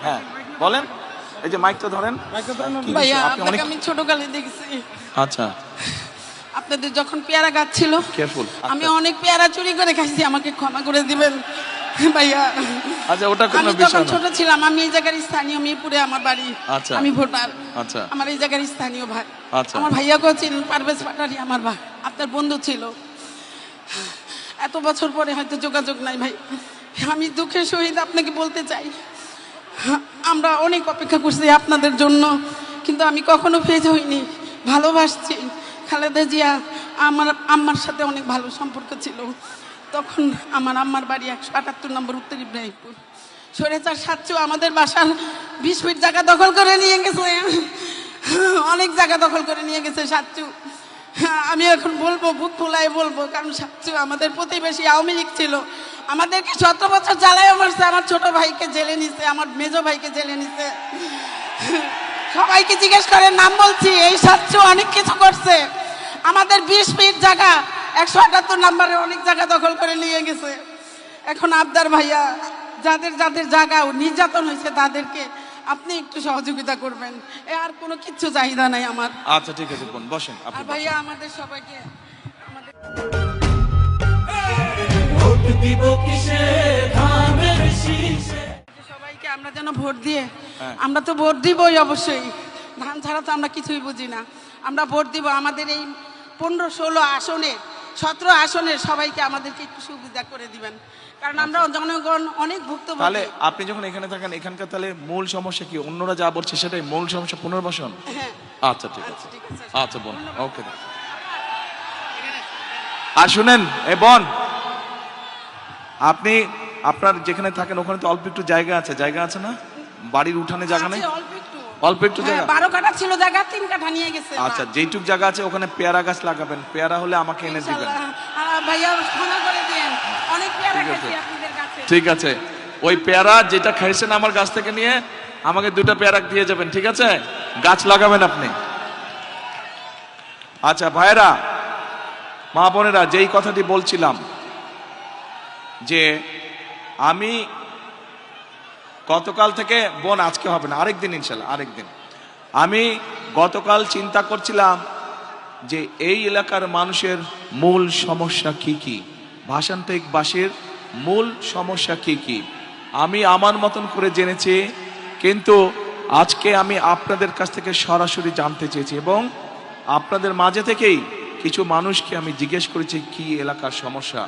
হ্যাঁ বলেন, এই যে মাইকটা ধরেন। কি ভাইয়া বিষয়? আপনি আপনাকে অনেক আমি ছোটকালে দেখছি আচ্ছা আপনাদের যখন পেয়ারা গাছ ছিল কেয়ারফুল। আমি অনেক পেয়ারা চুরি করে খাইছি, আমাকে ক্ষমা করে দিবেন ভাইয়া। আচ্ছা ওটা কোনো আমি বিষয় যখন না। ছোট ছিলাম, আমি এই জায়গার স্থানীয়, মিরপুরে আমার বাড়ি। আচ্ছা। আমি ভোটার। আচ্ছা আমার এই জায়গার স্থানীয় ভাই। আচ্ছা। আমার ভাইয়াকেও চিনেন, পারভেজ পাটারি আমার ভাই, আপনার বন্ধু ছিল। এত বছর পরে হয়তো যোগাযোগ নাই ভাই। আমি দুঃখের সহিত আপনাকে বলতে চাই, আমরা অনেক অপেক্ষা করছি আপনাদের জন্য, কিন্তু আমি কখনো ফেজ হইনি, ভালোবাসছি। খালেদা জিয়া আমার আম্মার সাথে অনেক ভালো সম্পর্ক ছিল। তখন আমার আম্মার বাড়ি 178 নম্বর উত্তর ইব্রাহিমপুর। স্বৈরাচার সাচ্চু আমাদের বাসার 20 ফিট জায়গা দখল করে নিয়ে গেছে, অনেক জায়গা দখল করে নিয়ে গেছে সাচ্চু। আমি এখন বলবো, বুক ফুলায় বলবো, কারণ সাচ্চু আমাদের প্রতিবেশী, আওয়ামী লীগ ছিল, আমাদেরকে 17 বছর জ্বালায় মারছে। আমার ছোট ভাইকে জেলে নিছে, আমার মেজো ভাইকে জেলে নিছে। সবাইকে জিজ্ঞেস করে, নাম বলছি, এই সাচ্চু অনেক কিছু করছে। আমাদের 20 ফিট জায়গা 178 নম্বরে অনেক জায়গা দখল করে নিয়ে গেছে। এখন আবদার ভাইয়া, যাদের যাদের জায়গা নির্যাতন হয়েছে তাদেরকে আপনি একটু সহযোগিতা করবেন, এ আর কোনো কিচ্ছু চাহিদা নাই আমার। আচ্ছা ঠিক আছে বোন, বসেন আপনি আর বসেন। ভাইয়া আমাদের সবাইকে আমাদের ভোট দিব কিসে ধানের শীষে। সবাইকে আমরা যেন ভোট দিয়ে, হ্যাঁ। আমরা তো ভোট দিবই অবশ্যই, ধান ছাড়া তো আমরা কিছুই বুঝি না। আমরা ভোট দিব আমাদের এই 15-16 আসনের, 17 আসনের সবাইকে আমাদেরকে একটু সুবিধা করে দিবেন, কারণ আমরা জনগণ অনেক তাহলে ভুক্তভোগী। আপনি যখন এখানে থাকেন, এখানকার তাহলে মূল সমস্যা কি? অন্যরা যা বলছে সেটাই মূল সমস্যা, পুনর্বাসন? হ্যাঁ আচ্ছা ঠিক আছে। আচ্ছা, ঠিক আছে। আচ্ছা বোন, ওকে। আর শুনেন এ বোন, আপনি আপনার যেখানে থাকেন ওখানে তো অল্প একটু জায়গা আছে, জায়গা আছে না? বাড়ির উঠানে জায়গা নেই? আছে অল্প একটু। অল্প একটু হ্যাঁ, জায়গা? 12 কাঠা ছিল জায়গা, 3 কাঠা নিয়ে গেছে। আচ্ছা, যেইটুক জায়গা আছে ওখানে পেয়ারা গাছ লাগাবেন, পেয়ারা হলে আমাকে এনে দিবেন। ইনশাআল্লাহ। ভাইয়া ক্ষমা করে দিয়েন, অনেক পেয়ারা ঠিক আছে। খাইছি আপনাদের কাছে। ঠিক আছে, ওই পেয়ারা যেটা খাইছেন আমার গাছ থেকে নিয়ে আমাকে 2টা পেয়ারা দিয়ে যাবেন, ঠিক আছে? গাছ লাগাবেন আপনি। আচ্ছা ভাইরা, মা বোনেরা, যেই কথাটি বলছিলাম যে আমি গতকাল থেকে, বোন আজকে হবে না, আরেকদিন ইনশাল্লাহ, আরেকদিন। আমি গতকাল চিন্তা করছিলাম যে এই এলাকার মানুষের মূল সমস্যা কি কি, ভাষান্তিকবাসীর মূল সমস্যা কি কি আমি আমার মতন করে জেনেছি, কিন্তু আজকে আমি আপনাদের কাছ থেকে সরাসরি জানতে চেয়েছি এবং আপনাদের মাঝে থেকেই কিছু মানুষকে আমি জিজ্ঞেস করেছি কি এলাকার সমস্যা।